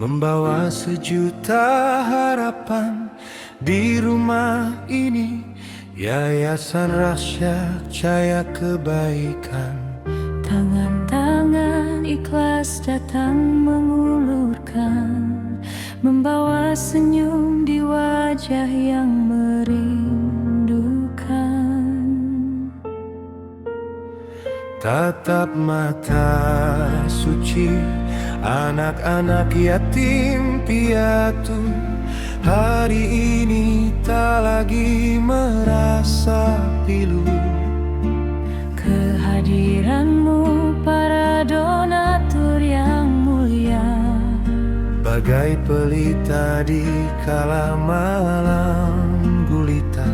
membawa sejuta harapan di rumah ini. Yayasan Rasyad Cahaya Kebaikan. Tangan-tangan ikhlas datang mengulurkan, membawa senyum di wajah yang merindukan. Tatap mata suci anak-anak yatim piatu, hari ini tak lagi merasa pilu. Kehadiranmu para donatur yang mulia, bagai pelita di kala malam gulita.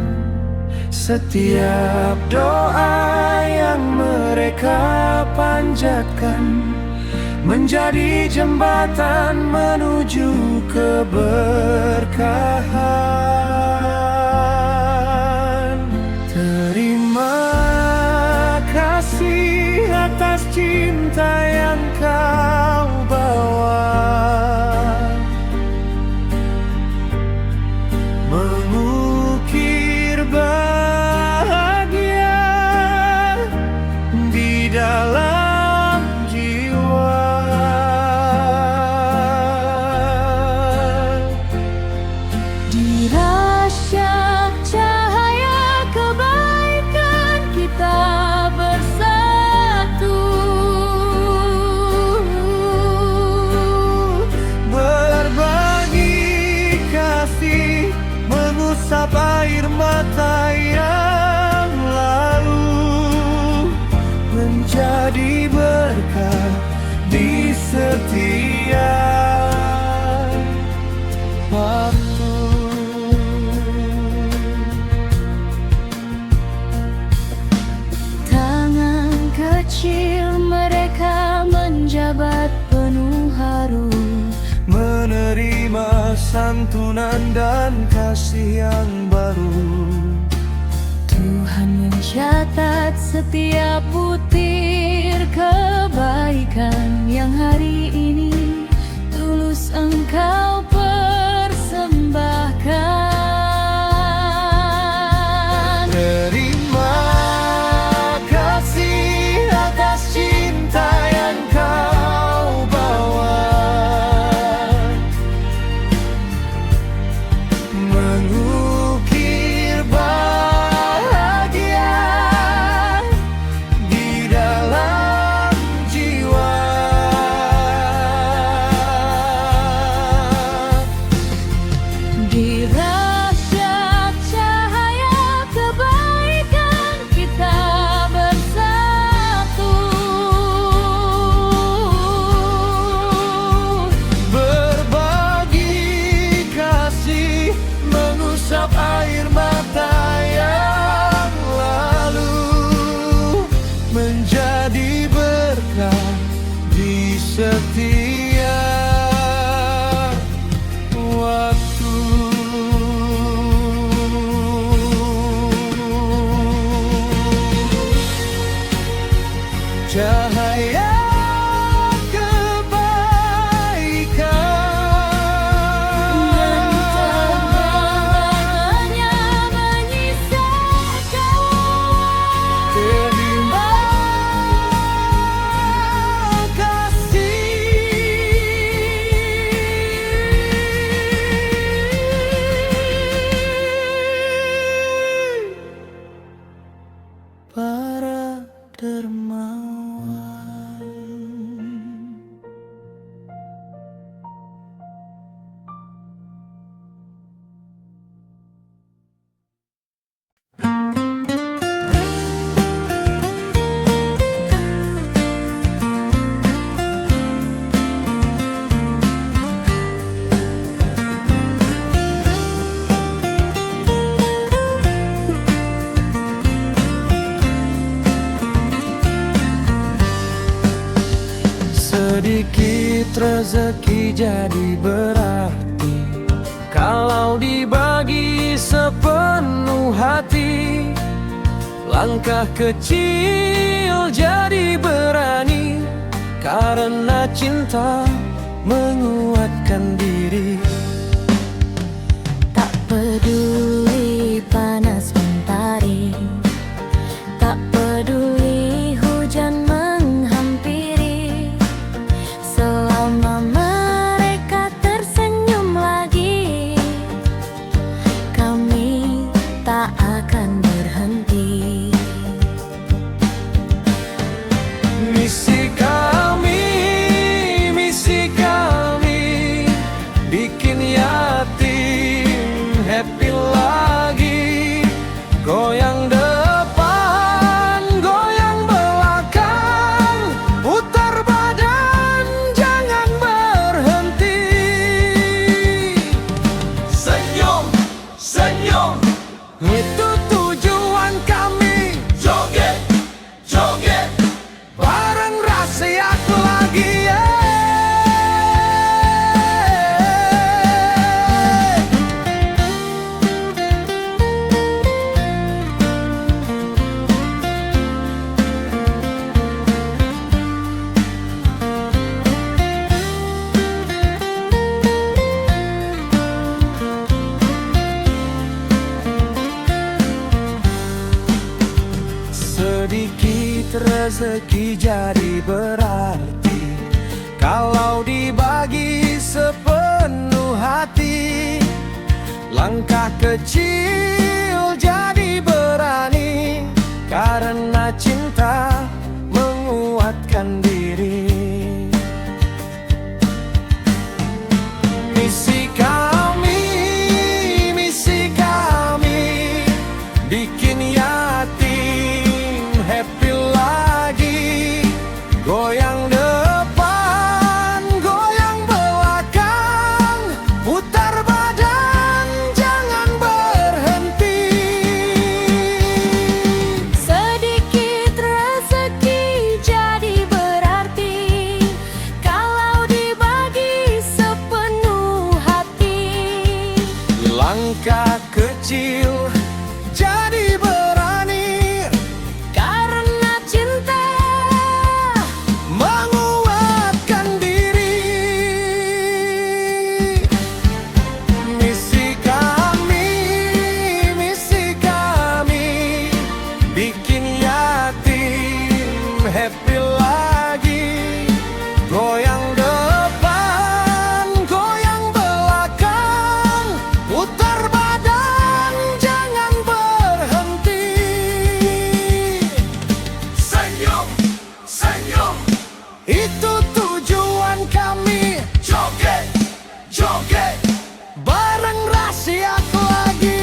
Setiap doa yang mereka panjatkan menjadi jembatan menuju keberkahan. Terima kasih atas cinta yang kau bawa, mengukir bahagia di dalam jiwa. di Rasyad Cahaya Kebaikan kita bersatu, berbagi kasih, mengusap air mata yang lalu, menjadi berkat di setiap waktu. tangan kecil mereka menjabat penuh haru, Menerima santunan dan kasih yang baru. Tuhan mencatat setiap butir kebaikan yang hari ini tulus Engkau persembahkan. Terima kasih atas cinta yang kau bawa, mengukir bahagia di dalam jiwa. Di Rasyad Cahaya Kebaikan kita bersatu, Berbagi kasih, mengusap air mata yang lalu, menjadi berkah di setiap waktu. Cahaya dan kebaikan. terbangnya menyisakan. Terima kasih para dermawan. Sedikit rezeki jadi berarti kalau dibagi sepenuh hati. Langkah kecil jadi berani karena cinta menguatkan diri. Tak peduli panas mentari, tak peduli hujan menghampiri, selama mereka tersenyum lagi, kami tak akan berhenti. Misi kami bikin yatim happy lagi. Goyang depan, goyang belakang, putar badan, jangan berhenti. Senyum, senyum, itu tujuan kami. Joget, joget, bareng rakyat lagi. Sedikit rezeki jadi berarti kalau dibagi sepenuh hati. Langkah kecil jadi berani karena cinta menguatkan diri. Misi kami bikin yatim happy lagi. Goyang depan, goyang belakang, putar badan, jangan berhenti. Sedikit rezeki jadi berarti kalau dibagi sepenuh hati. Langkah kecil jadi berani Karena cinta menguatkan diri. Misi kami bikin yatim happy lagi. Goyang depan, goyang belakang, putar badan, jangan berhenti. Senyum, senyum, itu tujuan kami. Joget, joget, bareng rakyat lagi.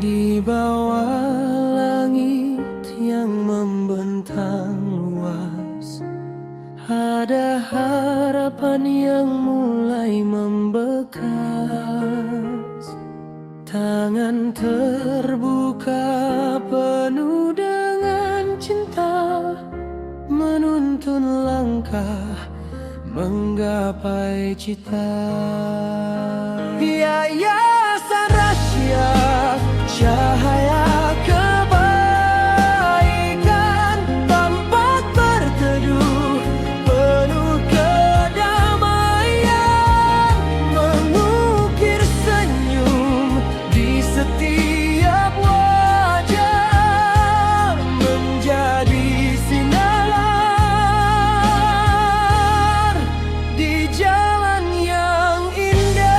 Di bawah langit yang membentang luas, ada harapan yang mulai membekas. Tangan terbuka penuh dengan cinta, menuntun langkah menggapai cita. Yayasan Rasyad, cahaya kebaikan, tempat berteduh penuh kedamaian, mengukir senyum di setiap wajah, menjadi sinar di jalan yang indah.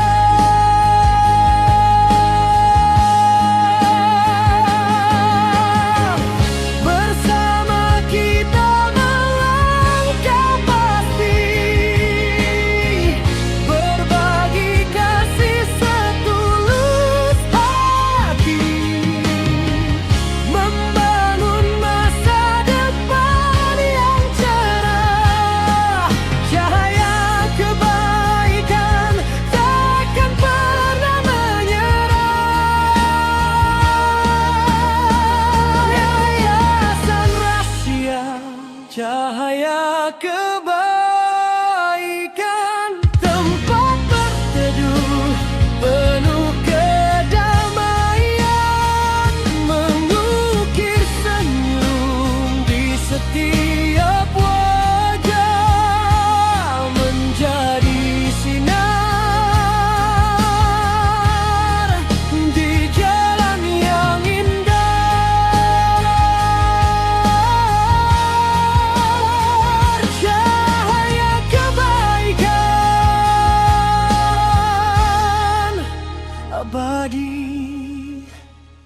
abadi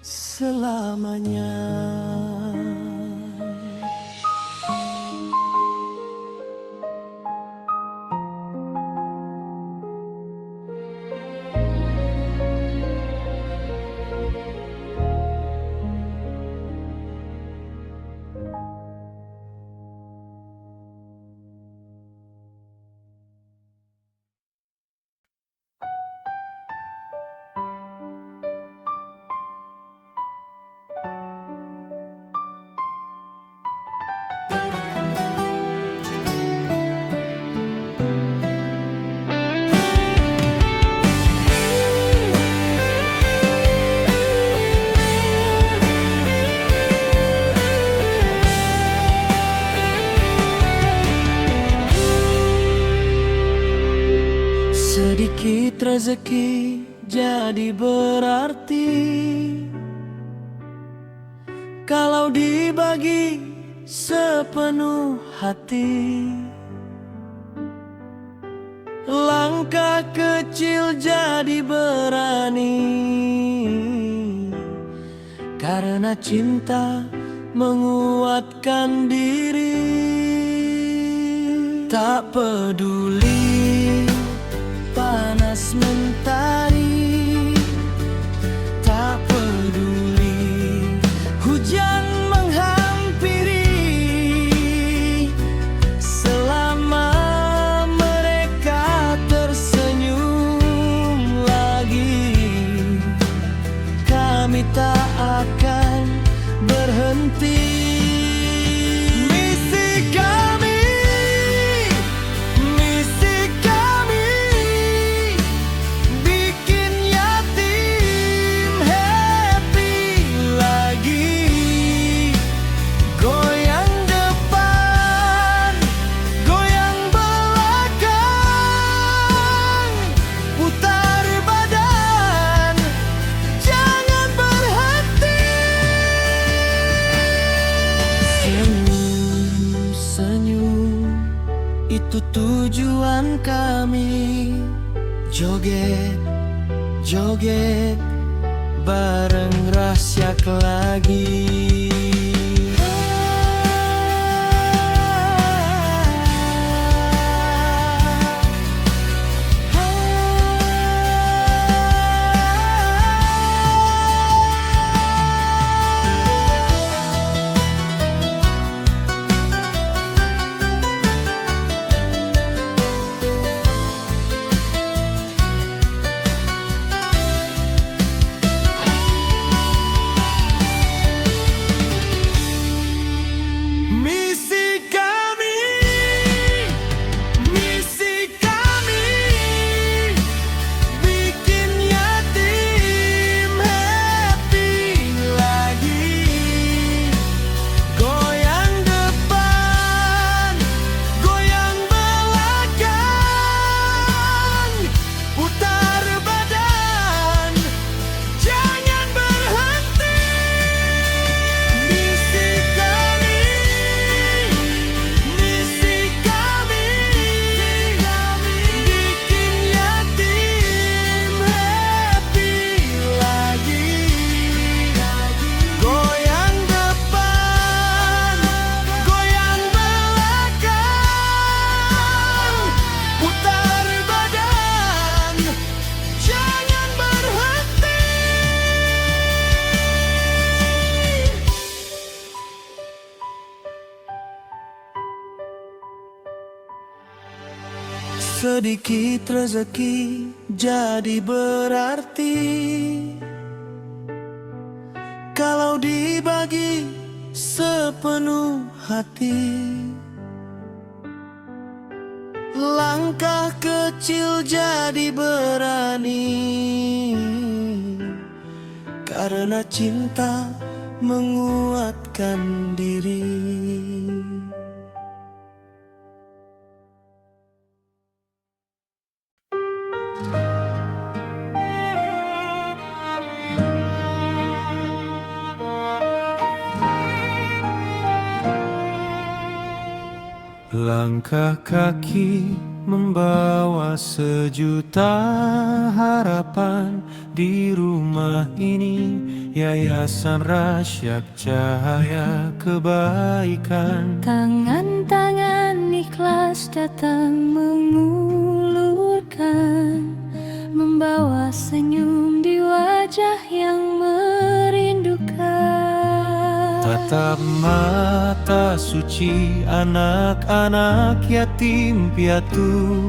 selamanya. Sedikit rezeki jadi berarti kalau dibagi sepenuh hati. Langkah kecil jadi berani karena cinta menguatkan diri. Tak peduli panas mentari, tak peduli hujan menghampiri, selama mereka tersenyum lagi, kami tak akan berhenti. Itu tujuan kami. Joget, joget bareng Rasyak lagi. Sedikit rezeki jadi berarti kalau dibagi sepenuh hati. Langkah kecil jadi berani karena cinta menguatkan diri. Langkah kaki membawa sejuta harapan di rumah ini. Yayasan Rasyad Cahaya Kebaikan. Tangan-tangan ikhlas datang mengulurkan, membawa senyum di wajah yang merindukan. Tatap mata suci anak-anak yatim piatu,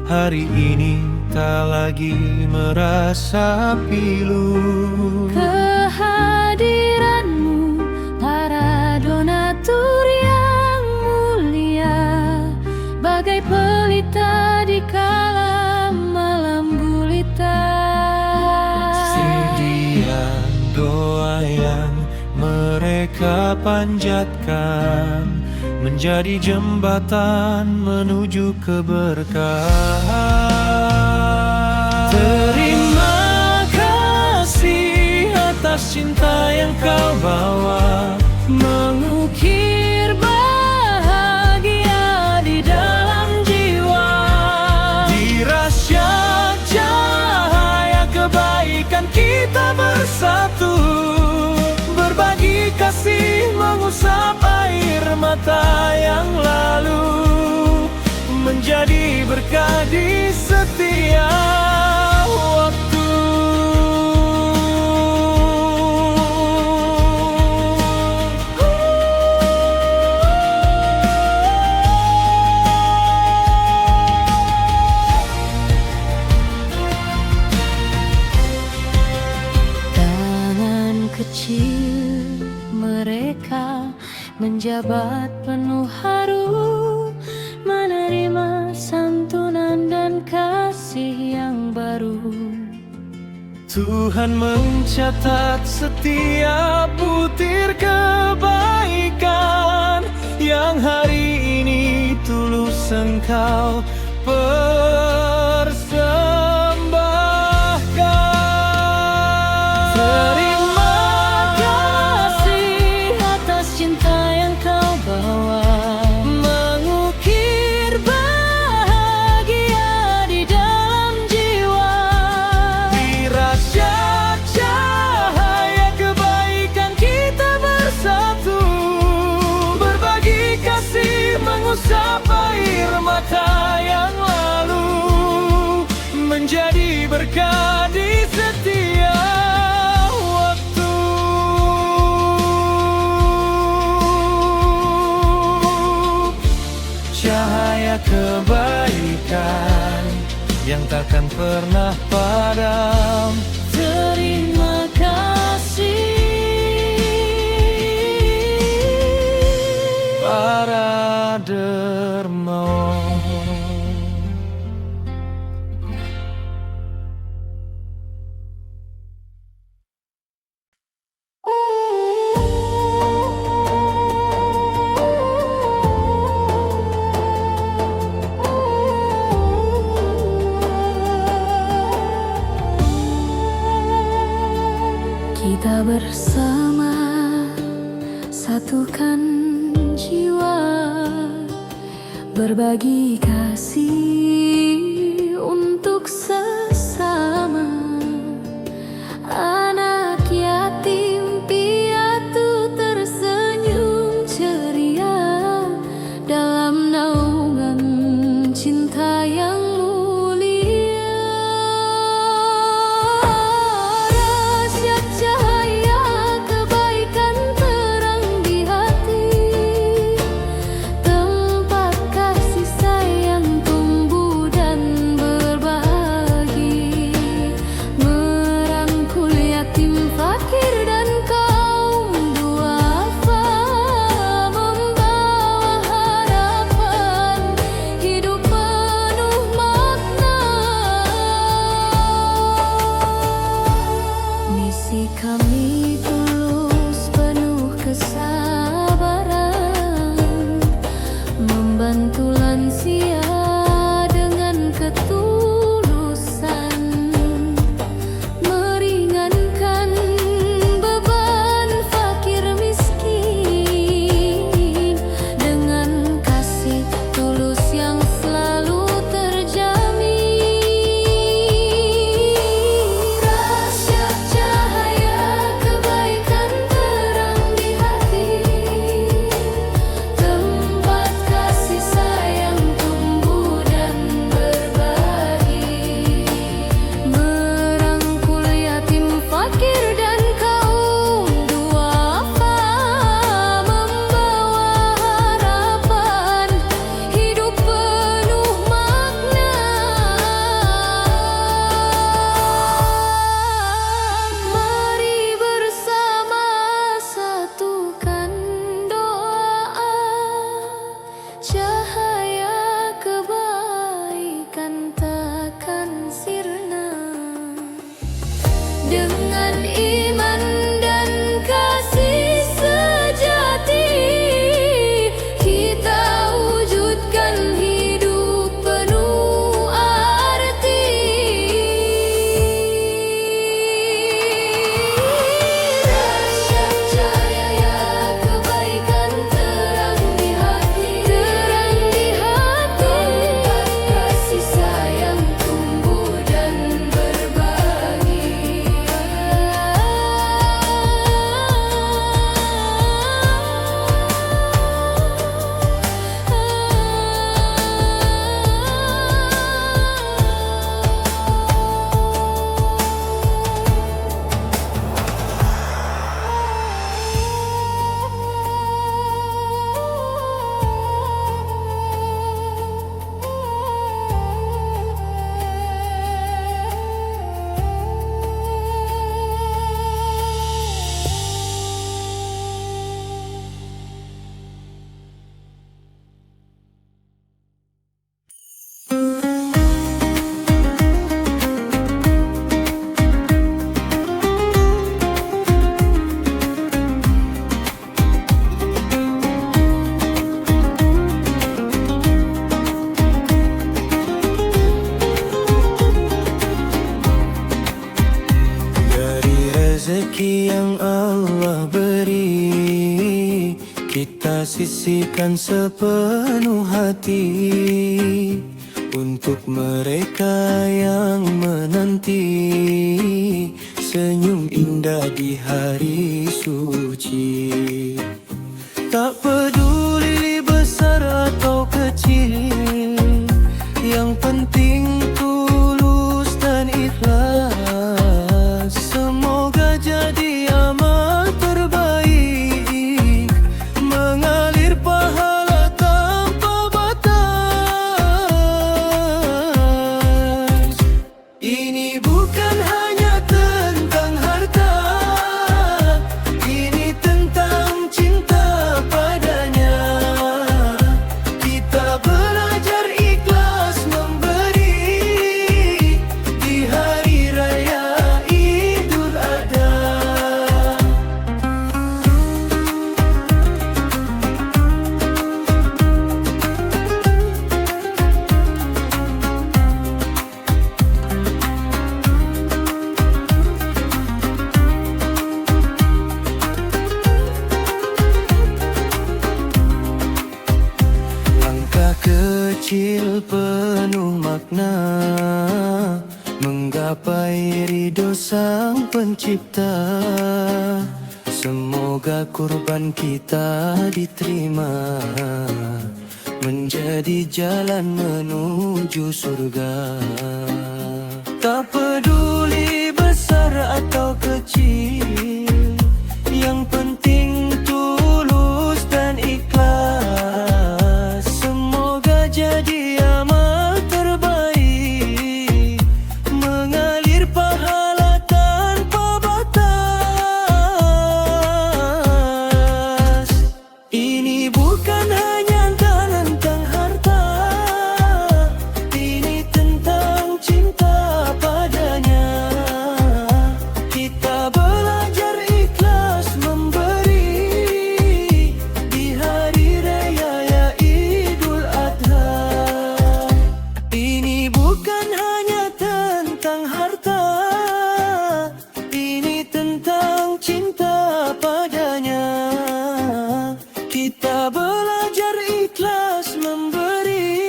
hari ini tak lagi merasa pilu. Kehadiranmu para donatur yang mulia, bagai pelita di kala malam gulita. Sedia doa yang mereka panjatkan, menjadi jembatan menuju keberkahan. Terima kasih atas cinta yang kau bawa, Mengukir bahagia di dalam jiwa. di Rasyad Cahaya Kebaikan kita bersatu, berbagi kasih mengusap air mata yang lalu, menjadi berkah di setiap waktu. Tangan kecil mereka menjabat penuh haru, menerima santunan dan kasih yang baru. Tuhan mencatat setiap butir kebaikan yang hari ini tulus engkau persembahkan. Terima kasih atas cinta yang kau bawa, mengukir bahagia di dalam jiwa. Di Rasyad Cahaya Kebaikan kita bersatu, berbagi kasih mengusap air mata yang lalu, menjadi berkah di setiap waktu. Cahaya kebaikan yang takkan pernah padam. Terima kasih Para dermawan. kita bersama, satukan jiwa, berbagi kasih untuk sesama. Anak yatim piatu tersenyum ceria dalam naungan cinta yang mulia. Rasyad cahaya kebaikan terang di hati, tempat kasih sayang tumbuh dan berbagi, merangkul yatim fakir dan kaum duafa, membawa harapan hidup penuh makna. Misi kami tulus penuh kesabaran, membantu lansia dengan ketulusan, meringankan beban fakir miskin dengan kasih tulus yang selalu Rezeki yang Allah beri, kita sisihkan sepenuh hati untuk mereka yang menanti senyum indah di hari suci. Tak peduli besar atau kecil, yang penting tulus dan ikhlas. Semoga jadi amal terbaik, mengalir pahala tanpa batas. Ini bukan hanya tentang harta, ini tentang cinta padanya. Kita belajar ikhlas memberi di hari raya Idul Adha. Langkah kecil penuh makna, menggapai ridho Sang Pencipta. Semoga kurban kita diterima, menjadi jalan menuju surga. Tak peduli besar atau kecil, yang penting tulus dan ikhlas. Semoga jadi amal terbaik, mengalir pahala tanpa batas. Ini bukan hanya tentang harta, ini tentang cinta padanya. Kita belajar ikhlas memberi di hari raya Idul Adha. Ini bukan hanya tentang harta, ini tentang cinta padanya. Kita belajar ikhlas memberi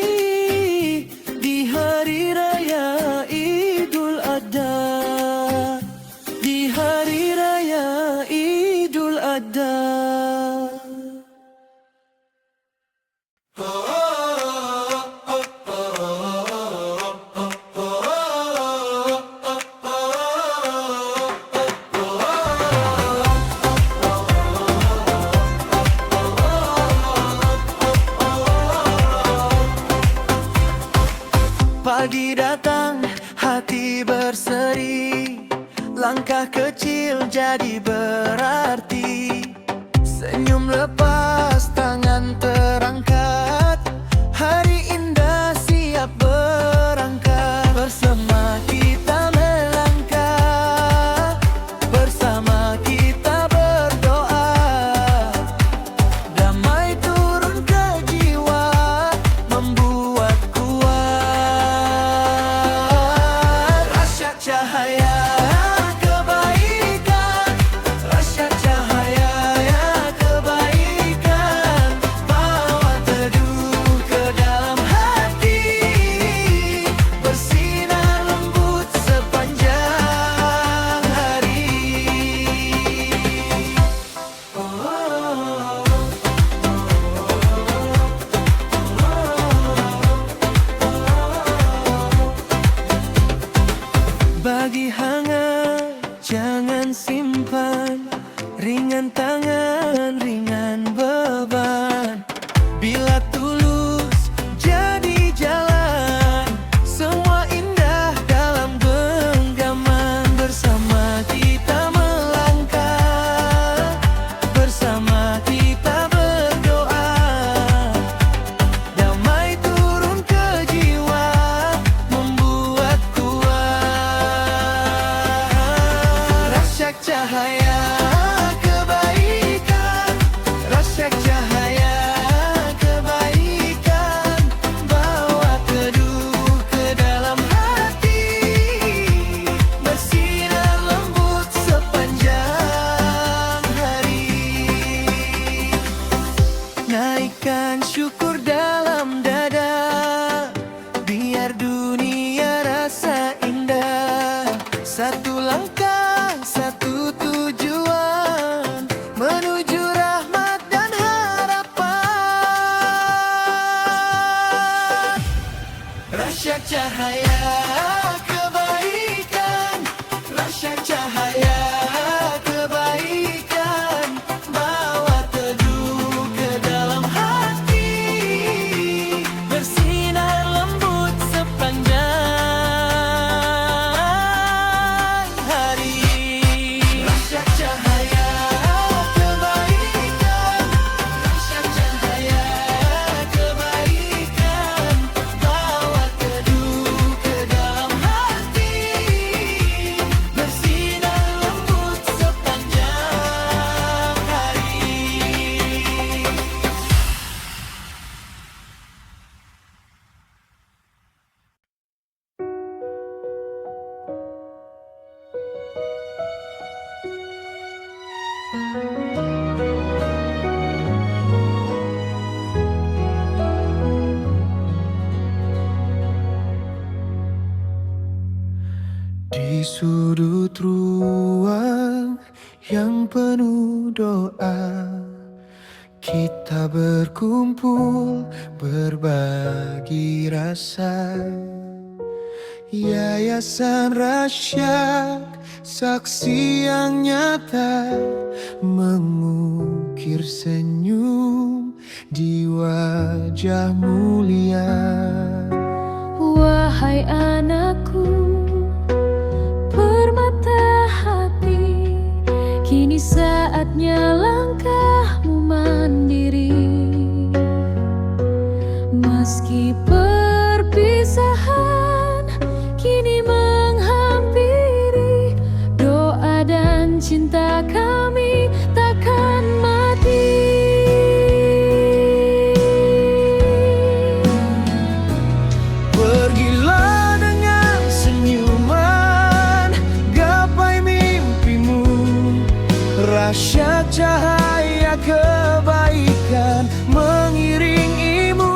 di hari raya Idul Adha, di hari raya Idul Adha. Pagi datang, hati berseri, langkah kecil jadi berarti. Senyum lepas, tangan terangkat, hari indah siap berangkat. Bersama kita melangkah, bersama kita berdoa. Damai turun ke jiwa, membuat kuat. Rasyat cahaya kebaikan, rasyat cahaya kebaikan, bawa teduh ke dalam hati, bersinar lembut sepanjang hari. Bagi hangat, jangan simpan, ringan tangan, ringan beban. Bila tulus jadi jalan, semua indah dalam genggaman. Bersama kita melangkah, bersama kita berdoa. Damai turun ke jiwa, membuat kuat. Rasyat cahaya kebaikan, rasyat cahaya kebaikan, bawa teduh ke dalam hati, bersinar lembut sepanjang cahaya kebaikan, rasyak cahaya kebaikan, bawa teduh ke dalam hati, bersinar lembut sepanjang hari. Rasyak cahaya kebaikan, rasyak cahaya kebaikan, bawa teduh ke dalam hati, bersinar lembut sepanjang hari. Di sudut ruang yang penuh doa, kita berkumpul berbagi rasa. Yayasan Rasyak, saksi yang nyata, mengukir senyum di wajah mulia. Wahai anakku, permata hati, kini saatnya langkahmu mandiri. Meski perpisahan kini menghampiri, doa dan cinta kami takkan mati. Pergilah dengan senyuman, gapai mimpimu, rasyak cahaya kebaikan mengiringimu.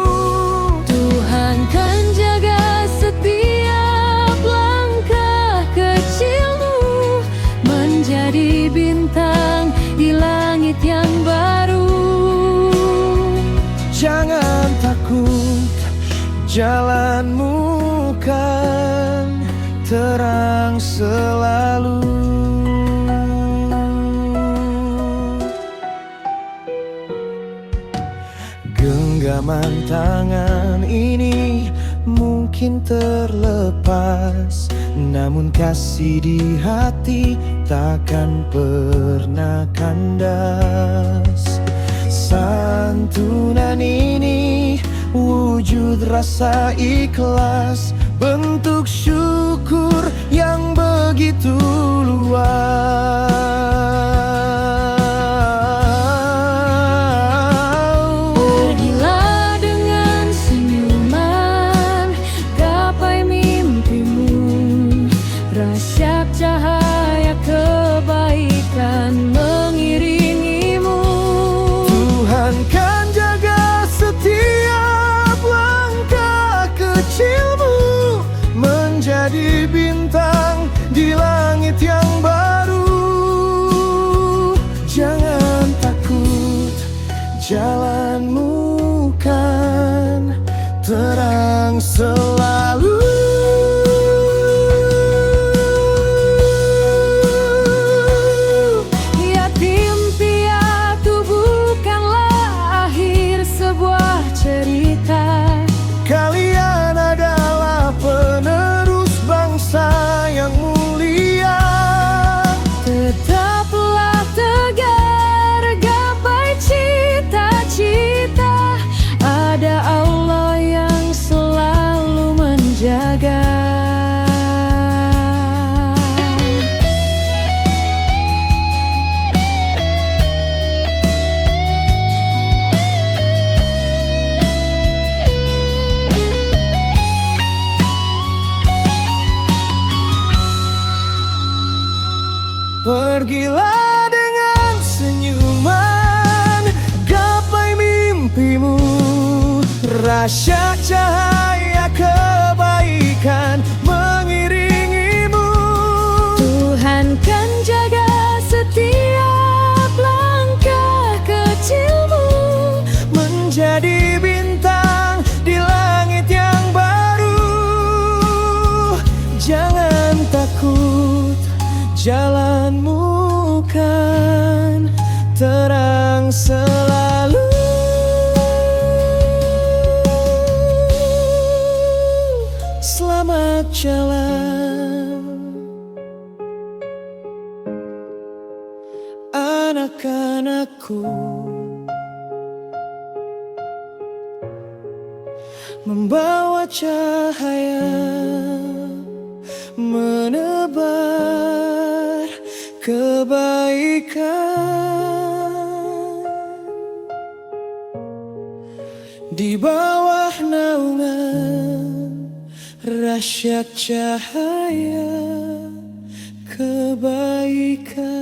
Tuhan kan jaga setiap langkah kecilmu, menjadi bintang di langit yang baru. Jangan takut, jalanmu kan terang selalu. Genggaman tangan ini mungkin terlepas, namun kasih di hati takkan pernah kandas. Santunan ini wujud rasa ikhlas, bentuk syukur yang begitu luas. Pergilah dengan senyuman, gapai mimpimu, rasyak cahaya kebaikan mengiringimu. Tuhan kan jaga setiap langkah kecilmu, menjadi bintang di langit yang baru. Jangan takut, jalanmu kan terang selalu. Yatim piatu bukanlah akhir sebuah cerita. Kalian adalah penerus bangsa yang mulia. Tetaplah tegar, gapai cita-cita. Ada Allah yang selalu menjaga. Pergilah dengan senyuman, gapai mimpimu, rasyak cahaya kebaikan mengiringimu. Tuhan kan jaga setiap langkah kecilmu, menjadi bintang di langit yang baru. terang selalu. Selamat jalan anak-anakku, membawa cahaya, menebar kebaikan di bawah naungan rasyat cahaya kebaikan.